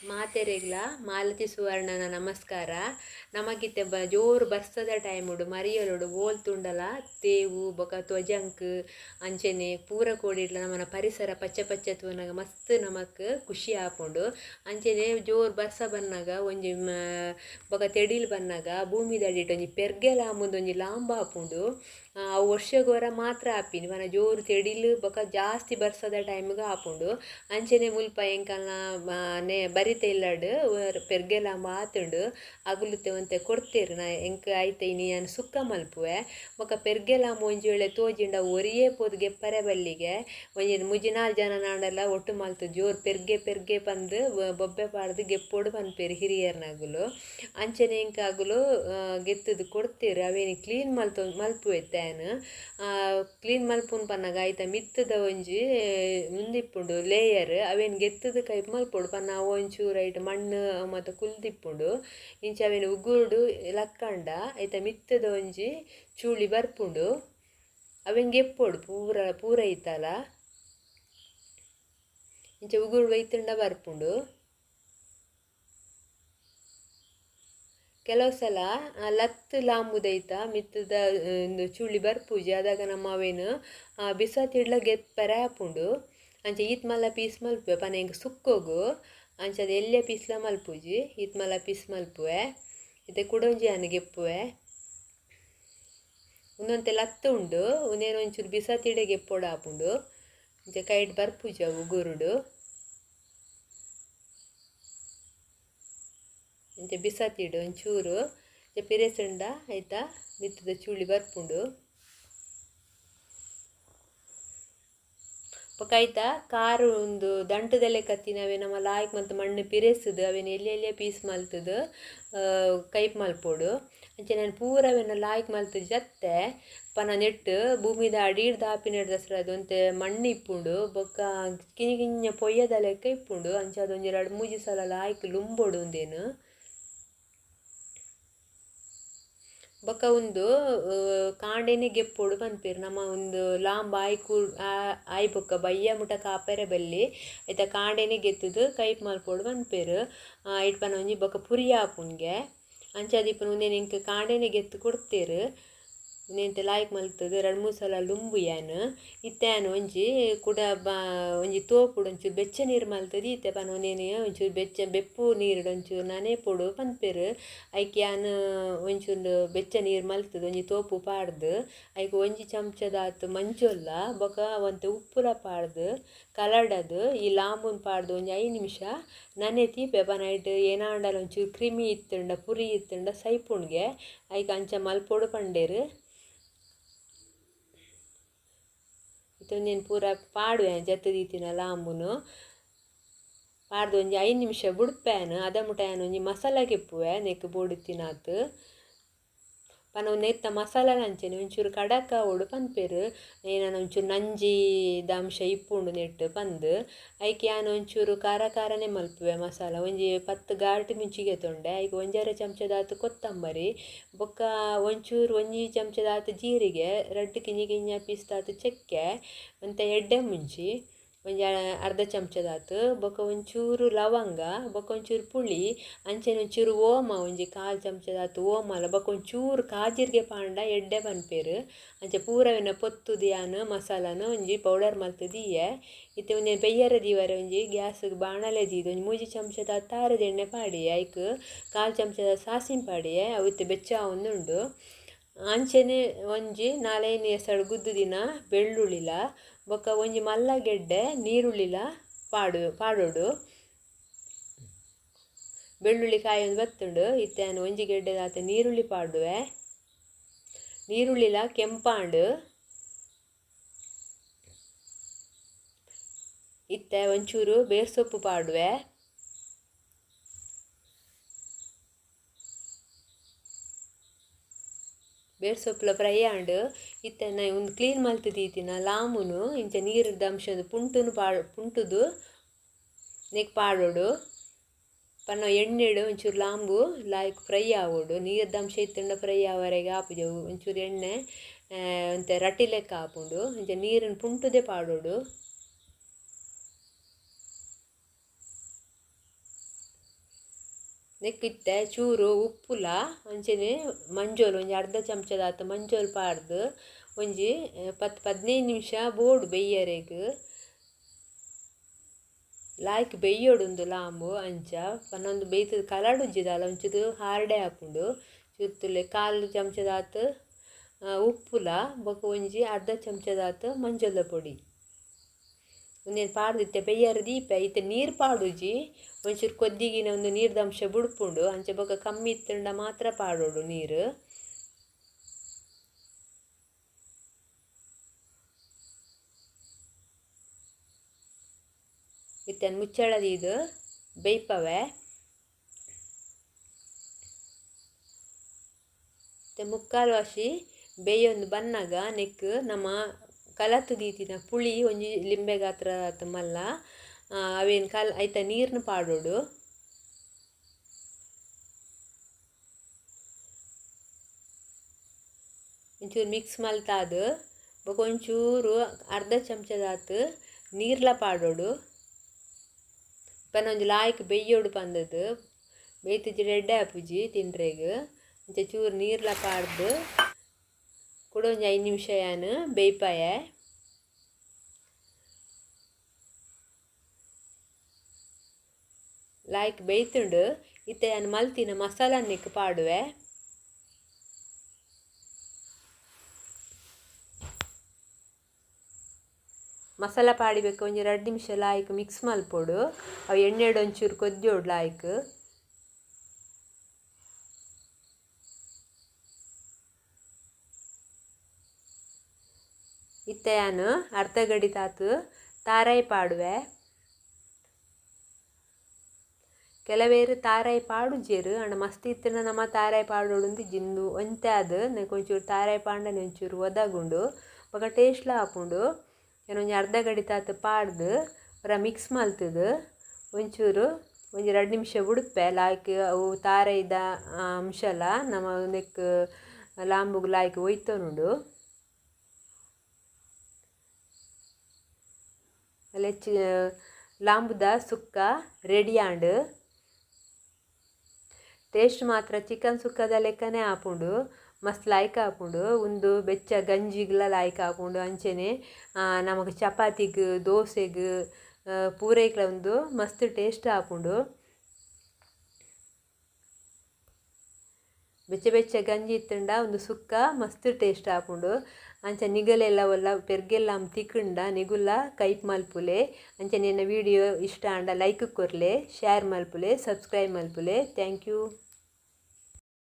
ಮಾತೆರೆಗ್ಲ ಮಾಲತಿ ಸುವರ್ಣನ ನಮಸ್ಕಾರ. ನಮಗಿತ್ತೆ ಜೋರು ಬರ್ಸದ ಟೈಮುಡು ಮರಿಯಲುಡು ಓಲ್ತುಂಡಲ ತೇವು ಬೊಕ ತ್ವಜಂಕ್ ಅಂಚೆನೆ ಪೂರ ಕೋಡಿಡ್ಲ ನಮನ ಪರಿಸರ ಪಚ್ಚ ಪಚ್ಚ ತೂನಗ ಮಸ್ತ್ ನಮಕ್ ಖುಷಿ ಆಪುಂಡು. ಅಂಚೆನೆ ಜೋರು ಬರ್ಸ ಬನ್ನಗ ಒಂಜಿ ಬೊಕ ತೆಡಿಲ್ ಬನ್ನಗ ಭೂಮಿ ದಡಿಟ್ ಒಂಜಿ ಪೆರ್ಗೆಲ ಮುಂದೆ ಒಂಜಿ ಲಾಂಬ ಆಪುಂಡು. ಅವು ವರ್ಷಗೋರ ಮಾತ್ರ ಆಪಿನಿ ಮನ ಜೋರು ತೆಡಿಲ್ ಬೊಕ ಜಾಸ್ತಿ ಬರ್ಸದ ಟೈಮ್ಗೆ ಆಪುಂಡು. ಅಂಚೆನೆ ಮುಲ್ಪ ಎಂಕಲ್ನ ಬರಿತೆ ಇಲ್ಲಡ್ ಪೆರ್ಗೆಲ ಮಾತುಂಡು ಅಗುಲುತ್ತೆ ಒಂತೆ ಕೊಡ್ತೇರು ನಾ ಎಂಕ್ ಐತೆ ಇನಿ ನಾನು ಸುಕ್ಕ ಮಲ್ಪುವೆ ಬೊಕ ಪೆರ್ಗೆಲ ಒಂಜಿ ವೇಳೆ ತೋಜಿಂಡ ಒರಿಯೇ ಪೋದು ಗೆಪ್ಪರೆ ಬಲ್ಲಿಗೆ ಒಂಜಿ ಮುಜಿನಾಲ್ ಜನ ನಾಂಡಲ ಒಟ್ಟು ಮಲ್ತು ಜೋರು ಪೆರ್ಗೆ ಪಂದು ಬೊಬ್ಬೆ ಪಾಡ್ದು ಗೆಪ್ಪೋಡು ಪನ್ಪೇರು ಹಿರಿಯರ್ನಗುಲು. ಅಂಚನೆ ಎಂಕ್ ಅಗುಲು ಗೆತ್ತದು ಕೊಡ್ತೇರು ಅವೇನು ಕ್ಲೀನ್ ಮಲ್ಪುವೆ ತೇನು ಕ್ಲೀನ್ ಮಲ್ಪುನ್ ಪನ್ನಗ ಐತ ಮಿತ್ತದ ಒಂಜಿ ಮುಂದಿಪ್ಪುಂಡು ಲೇಯರ್ ಅವೇನು ಗೆತ್ತದ ಕೈಪ್ ಮಲ್ಪೊಡು ಪನ್ನ ಒಂಚೂರು ಐಟ್ ಮಣ್ಣು ಮತ್ತು ಕುಲ್ದಿಪ್ಪುಂಡು. ಇಂಚ ಅವೇನು ಉಗುರುಡು ಲಕ್ಕಂಡ ಐತ ಮಿತ್ತದ ಒಂಜಿ ಚೂಳಿ ಬರ್ಪುಂಡು ಅವೇನು ಗೆಪ್ಪೊಡು ಪೂರ ಐತಲ ಇಂಚ ಉಗುರು ವೈತುಂಡ ಬರ್ಪುಂಡು. ಕೆಲವು ಸಲ ಲತ್ತು ಲಾಂಬುದೈತ ಮಿತ್ತದ ಚೂಳಿ ಬರ್ಪೂಜಿ ಅದಾಗ ನಮ್ಮ ಅವೇನು ಬಿಸ ತಿಡ್ಲ ಗೆಪ್ಪರೆ ಆಪುಂಡು. ಅಂಚೆ ಈತ್ ಮಲ್ಲ ಪೀಸ್ ಮಲ್ಪುವೆ ಪನ ಹೆಂಗೆ ಸುಕ್ಕೋಗು ಅಂಚದ ಎಲ್ಲೆ ಪೀಸ್ಲ ಮಲ್ಪುಜಿ ಈತ್ ಮಲ್ಲ ಪೀಸ್ ಮಲ್ಪುವೆ ಇತ್ತೆ ಕುಡೊಂಜಿ ಅನ್ನು ಗೆಪ್ಪುವೆ. ಒಂದೊಂತೆ ಲತ್ತು ಉಂಡು ಒಂದೇನು ಒಂಚೂರು ಬಿಸ ತಿಡೆ ಗೆಪ್ಪೋಡು ಆಪುಂಡು ಅಂಚೆ ಕೈಟ್ ಬರ್ಪೂಜಿ ಅವು ಉಗುರುಡು ಅಂಚೆ ಬಿಸ ತಿಡು ಒಂಚೂರು ಪಿರೆಸುಂಡ ಆಯ್ತಾ ಮಿತ್ತದ ಚೂಳಿ ಬರ್ಪುಂಡು. ಪೊಕೈತ ಕಾರು ಒಂದು ದಂಟದಲ್ಲೇ ಕತ್ತಿನವೆ ನಮ್ಮ ಲಾಯ್ಕ್ ಮತ್ತು ಮಣ್ಣು ಪಿರೆಸುದು ಅವೇನು ಎಲ್ಲೆಲ್ಲೇ ಪೀಸ್ ಮಲ್ತದು ಕೈಪ್ ಮಲ್ಪೋಡು. ಅಂಚೆ ನಾನು ಪೂರವೇನ ಲಾಯ್ಕ್ ಮಲ್ತದು ಜತ್ತೆ ಪನ ನೆಟ್ಟು ಭೂಮಿದ ಅಡೀಡ್ ದಾಪಿ ನೆಡ್ದಸ್ರ ಅದೊಂತೆ ಮಣ್ಣು ಇಪ್ಪುಂಡು ಬೊಕ್ಕ ಕಿಂಜ ಪೊಯ್ಯದ ಲೆಕ್ಕ ಇಪ್ಪುಂಡು. ಅಂಚೆ ಅದೊಂದು 2-3 ಸಲ ಲಾಯ್ಕ್ ಲುಂಬೋಡು ಒಂದೇನು ಬೊಕ ಒಂದು ಕಾಂಡೆನೆ ಗೆಪ್ಪೋಡು ಪನ್ಪೇರು ನಮ್ಮ ಒಂದು ಲಾಂಬ ಆಯ್ ಬೊಕ್ಕ ಬಯ್ಯ ಮುಟ ಕಾಪೆರೆ ಬಲ್ಲಿ ಐತ ಕಾಂಡೆನೆ ಗೆತ್ತದು ಕೈಪ್ ಮಲ್ಪೋಡು ಪನ್ಪೇರು ಐಟ್ ಪನ ಒಂಜಿ ಬೊಕ ಪುರಿ ಆಪುನ್ಗೆ ಅಂಚೆ ಅದಿಪ್ಪನ ಒಂದೇನು ಇಂಕ ಕಾಂಡೆನೆ ಗೆತ್ತು ಕೊಡ್ತೇರು ಒಂದೆಂತೆ ಲಾಯ್ಕ್ ಮಲ್ತದು 2-3 ಸಲ ಲುಂಬುಯಾನು. ಇತ್ತೇನು ಒಂಜಿ ಕುಡ ಒಂಜಿ ತೋಪುಡು ಒಂಚೂರು ಬೆಚ್ಚ ನೀರು ಮಲ್ತದು ಇತ್ತೆ ಪನ ಒಂದೇನು ಒಂಚೂರು ಬೆಪ್ಪು ನೀರು ಒಂಚೂರು ನನೆಪೊಡು ಪನ್ಪೇರು ಐಕೆ ಯಾನು ಒಂಚೂರು ಬೆಚ್ಚ ನೀರು ಮಲ್ತದು ಒಂಜಿ ತೋಪು ಪಾಡ್ದು ಐಕೆ ಒಂಜಿ ಚಮಚದಾತು ಮಂಜೊಲ್ಲ ಬೊಕ ಒಂತೆ ಉಪ್ಪುಲ ಪಾಡ್ದು ಕಲಡದು ಈ ಲಾಂಬುನ್ ಪಾಡ್ದು ಒಂಜಿ 5 ನಿಮಿಷ ನನೆ ತೀಪೆ ಪನ ಐಟ್ ಏನಾಂಡಲ ಒಂಚೂರು ಕ್ರಿಮಿ ಇತ್ತುಂಡ ಪುರಿ ಇತ್ತುಂಡ ಸೈಪುಣ್ಗೆ ಐಕೆ ಅಂಚ ಮಲ್ಪೊಡು ಪಂಡೇರು. ಒಂದೇನು ಪೂರ ಪಾಡುವೆ ಜತ್ತದೀತಿನ ಲಾಂಬುನು ಪಾಡ್ದು ಒಂಜಿ 5 ನಿಮಿಷ ಬುಡ್ಪೇನು ಅದ ಮುಟ ಏನು ಒಂಜಿ ಮಸಾಲ ಕೆಪ್ಪುವೆ ನೆಕ್ ಬೋಡು ತಿನ್ನಾತು ಪನ ಒಂದು ಎತ್ತ ಮಸಾಲ ಅಂಚೆನೆ ಒಂಚೂರು ಕಡಕ ಓಡು ಪನ್ಪೇರು ಏನಾನ ಒಂಚೂರು ನಂಜಿದ ಅಂಶ ಇಪ್ಪುಂಡು ನೆಟ್ಟು ಪಂದು ಐಕೆ ಯಾನು ಒಂಚೂರು ಖಾರನೇ ಮಲ್ಪುವೆ ಮಸಾಲ ಒಂಜಿ 10 ಗಾರ್ಟಿ ಮುಂಚಿಗೆ ತೊಂಡೆ ಐಕೆ 1-2 ಚಮಚದಾತು ಕೊತ್ತಂಬರಿ ಬೊಕ್ಕ ಒಂಚೂರು 1 ಚಮಚದಾತು ಜೀರಿಗೆ 2 ಕಿಂಜ ಪೀಸ್ದಾತು ಚಕ್ಕೆ ಮತ್ತು ಎಡ್ಡೆ ಮುಂಚಿ ಒಂಜಿ ಅರ್ಧ ಚಮಚದಾತು ಬೊಕ್ಕ ಒಂಚೂರು ಲವಂಗ ಬೊಕ್ಕ ಒಂಚೂರು ಪುಳಿ ಅಂಚೆನೆ ಒಂಚೂರು ಓಮ ಒಂಜಿ 1/4 ಚಮಚದಾತು ಓಮಲ ಬೊಕ್ಕ ಒಂಚೂರು ಕಾಜಿರ್ಗೆ ಪಾಂಡ ಎಡ್ಡೆ ಪನ್ಪೇರು ಅಂಚೆ ಪೂರವಿನ ಪೊತ್ತುದು ಯಾನು ಮಸಾಲಾನ ಒಂಜಿ ಪೌಡರ್ ಮಲ್ತದಿಯೆ. ಇತ್ತೆ ಒಂದೇನು ಬೆಯ್ಯರ ದೀವರೆ ಒಂಜಿ ಗ್ಯಾಸ್ಗೆ ಬಾಣಲೆ ದೀದು ಒಂಜಿ 3 ಚಮಚದಾತು ತಾರದ ಎಣ್ಣೆ ಪಾಡಿಯೆ ಐಕ್ 1/4 ಚಮಚದ ಸಾಸಿನ ಪಾಡಿಯೆ ಅವು ಇತ್ತೆ ಬೆಚ್ಚ ಒಂದುಂಡು. ಅಂಚೆನೆ ಒಂಜಿ 4-5 ಎಸಳು ಗುದ್ದು ದಿನ ಬೆಳ್ಳುಳ್ಳಿಲ ಬೊಕ್ಕ ಒಂಜಿ ಮಲ್ಲ ಗೆಡ್ಡೆ ನೀರುಳ್ಳಿಲ ಪಾಡೋಡು ಬೆಳ್ಳುಳ್ಳಿ ಕಾಯಿ ಒಂದು ಬತ್ತುಂಡು ಇತ್ತೇನು ಒಂಜಿ ಗೆಡ್ಡೆದಾತ ನೀರುಳ್ಳಿ ಪಾಡುವೆ ನೀರುಳ್ಳಿಲ ಕೆಂಪಾಂಡು ಇತ್ತೆ ಒಂಚೂರು ಬೇರ್ಸೊಪ್ಪು ಪಾಡುವೆ ಬೇರ್ಸೊಪ್ಪುಲ ಫ್ರೈ ಆಂಡು ಇತ್ತೆ ಒಂದು ಕ್ಲೀನ್ ಮಲ್ತದೀತಿನ ಲಾಂಬುನು ಇಂಚ ನೀರದ ಅಂಶದ ಪುಂಟುದು ನೆಕ್ ಪಾಡೋಡು ಪನ್ನ ಎಣ್ಣೆಡು ಒಂಚೂರು ಲಾಂಬು ಲಾಯ್ಕ್ ಫ್ರೈ ಆಗೋಡು ನೀರದ ಅಂಶ ಇತ್ತುಂಡ ಫ್ರೈ ಆವರೆಗೆ ಆಪುಜವು ಒಂಚೂರು ಎಣ್ಣೆ ಒಂತೆ ರಟ್ಟಿ ಲೆಕ್ಕ ಆಪುಂಡು ಇಂಚ ನೀರನ್ನು ಪುಂಟುದೇ ಪಾಡೋಡು ನೆಕ್ಕಿತ್ತೆ ಚೂರು ಉಪ್ಪುಲ ಅಂಚನೆ ಮಂಜೋಲು ಒಂಜಿ ಅರ್ಧ ಚಮಚದಾತ ಮಂಜೋಲು ಪಾಡ್ದು ಒಂಜಿ 10-15 ನಿಮಿಷ ಬೋಡು ಬೆಯ್ಯರೆಗ್ ಲಾಯ್ಕ್ ಬೆಯ್ಯೋಡುಂದು ಲಾಂಬು ಅಂಚ ಪನ್ನೊಂದು ಬೇಯ್ತದ ಕಲಡ್ ಉಜ್ಜಿದಲ್ಲ ಒಂಚೂರು ಹಾರ್ಡೆ ಹಾಪುಂಡು ಚೂರ್ತುಲೆ 1/4 ಚಮಚದಾತ ಉಪ್ಪುಲ ಬೊಕ ಒಂಜಿ ಅರ್ಧ ಚಮಚದಾತ ಮಂಜೊಲ ಪೊಡಿ ಒಂದೇನು ಪಾಡ್ದಿತ್ತೆ ಬೆಯ್ಯರು ದೀಪ ಇತ್ತೆ ನೀರು ಪಾಡುಜಿ ಒಂಚೂರು ಕೊದ್ದಿಗಿನ ಒಂದು ನೀರ್ದ ಅಂಶ ಬುಡ್ಪುಂಡು ಅಂಚೆ ಬೊಕ ಕಮ್ಮಿ ಇತ್ತಂಡ ಮಾತ್ರ ಪಾಡೋಡು ನೀರು ಇತ್ತನ್ನು ಮುಚ್ಚಳದಿ ಇದು ಬೇಯ್ಪವೆ ಮುಕ್ಕಾಲು ವಾಸಿ ಬೇಯೊಂದು ಬನ್ನಾಗ ನೆಕ್ ನಮ್ಮ ಕಲತ್ತು ದೀತಿನ ಪುಳಿ ಒಂಜಿ ಲಿಂಬೆ ಗಾತ್ರ ಮಲ್ಲ ಅವೇನು ಐತ ನೀರ್ನ ಪಾಡೋಡು ಒಂಚೂರು ಮಿಕ್ಸ್ ಮಲ್ತಾದು ಬೊಕ ಒಂಚೂರು ಅರ್ಧ ಚಮಚದಾತ ನೀರ್ಲ ಪಾಡೋಡು ಪನ್ನೊಂಜಿ ಲಾಯ್ಕ್ ಬೆಯ್ಯೋಡು ಪಂದದು ಬೇಯ್ತಿಜಿ ರೆಡ್ಡೆ ಆಪುಜಿ ತಿಂಡ್ರೆಗ್ ಅಂಚೆ ಚೂರು ನೀರ್ಲ ಪಾಡ್ದು ಕೂಡ ಒಂಜಿ 5 ನಿಮಿಷ ಯಾನು ಬೇಯ್ಪಾಯೆ ಲಾಯ್ಕ್ ಬೇಯ್ತುಂಡು ಇತ್ತೆ ಯಾನು ಮಲ್ತಿನ ಮಸಾಲನ್ನಿಕ್ ಪಾಡುವೆ ಮಸಾಲ ಪಾಡಿಬೇಕು ಒಂಜಿ 2 ನಿಮಿಷ ಲಾಯ್ಕ್ ಮಿಕ್ಸ್ ಮಲ್ಪೊಡು ಅವು ಎಣ್ಣೆಡು ಒಂಚೂರು ಕೊದ್ಯೋಡು ಲಾಯ್ಕ್ ಇತ್ತೆ ಯಾನು ಅರ್ಧ ಗಡಿ ತಾತು ತಾರಾಯಿ ಪಾಡುವೆ ಕೆಲವೇರು ತಾರಾಯಿ ಪಾಡುಜೇರು ಅಂಡ ಮಸ್ತ್ ಇತ್ತಿನ ನಮ್ಮ ತಾರಾಯಿ ಪಾಡೋಡು ಜಿಂದು ಒಂತೆ ಅದು ಒಂಚೂರು ತಾರಾಯಿ ಪಾಂಡನೆ ಒಂಚೂರು ಒದಗುಂಡು ಬೊಕ ಟೇಸ್ಟ್ಲ ಹಾಪುಂಡು ಏನು ಒಂಜಿ ಅರ್ಧ ಗಡಿ ತಾತು ಪಾಡ್ದು ಪೂರ ಮಿಕ್ಸ್ ಮಲ್ತದು ಒಂಚೂರು ಒಂಜಿ 2 ನಿಮಿಷ ಬಿಡುಪ್ಪೆ ಲಾಯ್ಕ್ ಅವು ತಾರಾಯಿದ ಅಂಶಲ ನಮ್ಮ ನೆಕ್ ಲಾಂಬುಗು ಲಾಯ್ಕ್ ಒಯ್ತೊನುಂಡು ಲೆಚ್ಚ ಲಾಂಬುದ ಸುಕ್ಕ ರೆಡಿ ಆಂಡ್ ಟೇಸ್ಟ್ ಮಾತ್ರ ಚಿಕನ್ ಸುಕ್ಕದ ಲೆಕ್ಕನೇ ಆಪುಂಡು ಮಸ್ತ್ ಲಾಯ್ಕ್ ಆಪುಂಡು ಒಂದು ಬೆಚ್ಚ ಗಂಜಿಗ್ಲ ಲಾಯ್ಕ್ ಆಪುಂಡು ಅಂಚನೆ ನಮಗೆ ಚಪಾತಿಗ್ ದೋಸೆಗ್ ಪೂರೈಕ್ಲ ಒಂದು ಮಸ್ತ್ ಟೇಸ್ಟ್ ಆಪುಂಡು ಬೆಚ್ಚ ಬೆಚ್ಚ ಗಂಜಿ ಇತ್ತಂಡ ಒಂದು ಸುಕ್ಕ ಮಸ್ತ್ ಟೇಸ್ಟ್ ಆಪುಂಡು ಅಂಚ ನಿಗಲೆಲ್ಲ ಒಲ್ಲ ಪೆರ್ಗೆಲ್ಲ ತಿಕ್ಕಂಡ ನಿಗುಲ್ಲ ಕೈಪ್ ಮಲ್ಪುಲೆ ಅಂಚ ನಿನ್ನ ವಿಡಿಯೋ ಇಷ್ಟ ಆಂಡ ಲೈಕ್ ಕೊರ್ಲೆ ಶೇರ್ ಮಲ್ಪುಲೆ ಸಬ್ಸ್ಕ್ರೈಬ್ ಮಲ್ಪುಲೆ ಥ್ಯಾಂಕ್ ಯು.